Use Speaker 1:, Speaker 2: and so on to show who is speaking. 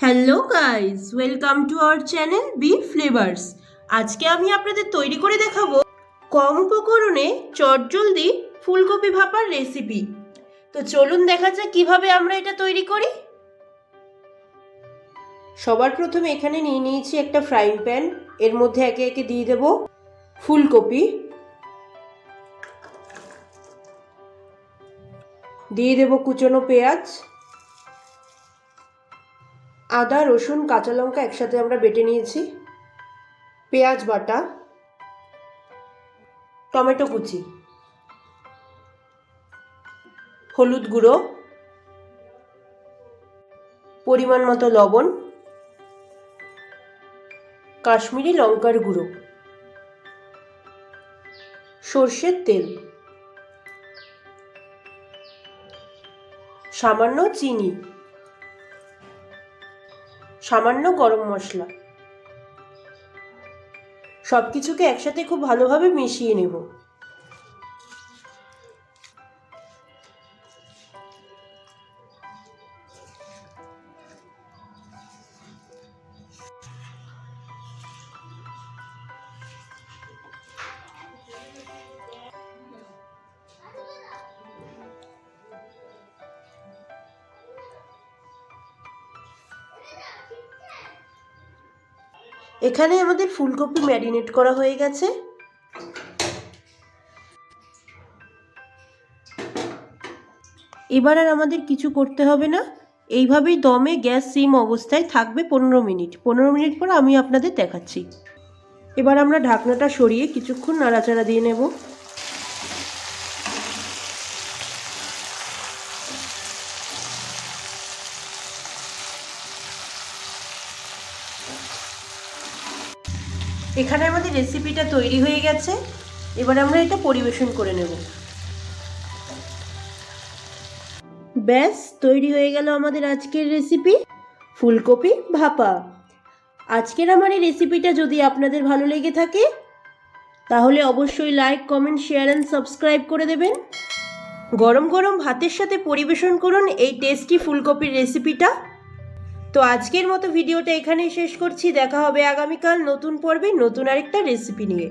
Speaker 1: Hello guys, welcome to our channel B flavours. আজকে আমি আপনাদের তৈরি করে দেখাবো কম উপকরণে চটজলদি ফুলকপি ভাপার রেসিপি। তো চলুন দেখা যাক কিভাবে আমরা এটা তৈরি করি। সবার প্রথমে এখানে নিয়ে নিয়েছি একটা ফ্রাইং প্যান। এর মধ্যে একে একে দিয়ে দেব ফুলকপি, দিয়ে দেব কুচনো পেঁয়াজ, আদা, রসুন, কাঁচা লঙ্কা একসাথে আমরা বেটে নিয়েছি, পেঁয়াজ বাটা, টমেটো কুচি, হলুদ গুঁড়ো, পরিমাণ মতো লবণ, কাশ্মীরি লঙ্কার গুঁড়ো, সর্ষের তেল, সামান্য চিনি, সামান্য গরম মশলা। সব কিছুকে একসাথে খুব ভালোভাবে মিশিয়ে নেব। এখানে আমাদের ফুলকপি ম্যারিনেট করা হয়ে গেছে। এবার আর আমাদের কিছু করতে হবে না, এইভাবেই দমে গ্যাস সিম অবস্থায় থাকবে 15 মিনিট। 15 মিনিট পর আমি আপনাদের দেখাচ্ছি। এবার আমরা ঢাকনাটা সরিয়ে কিছুক্ষণ নাড়াচাড়া দিয়ে নেব। এখানে আমাদের রেসিপিটা তৈরি হয়ে গেছে। এবার আমরা এটা পরিবেশন করে নেব। ব্যাস তৈরি হয়ে গেল আমাদের আজকের রেসিপি ফুলকপি ভাপা। আজকের আমার এই রেসিপিটা যদি আপনাদের ভালো লেগে থাকে তাহলে অবশ্যই like, comment, share and subscribe করে দেবেন। গরম গরম ভাতের সাথে পরিবেশন করুন এই টেস্টি ফুলকপির রেসিপিটা। তো আজকের মতো ভিডিওটা এখানেই শেষ করছি। দেখা হবে আগামীকাল নতুন পর্বে নতুন আরেকটা রেসিপি নিয়ে।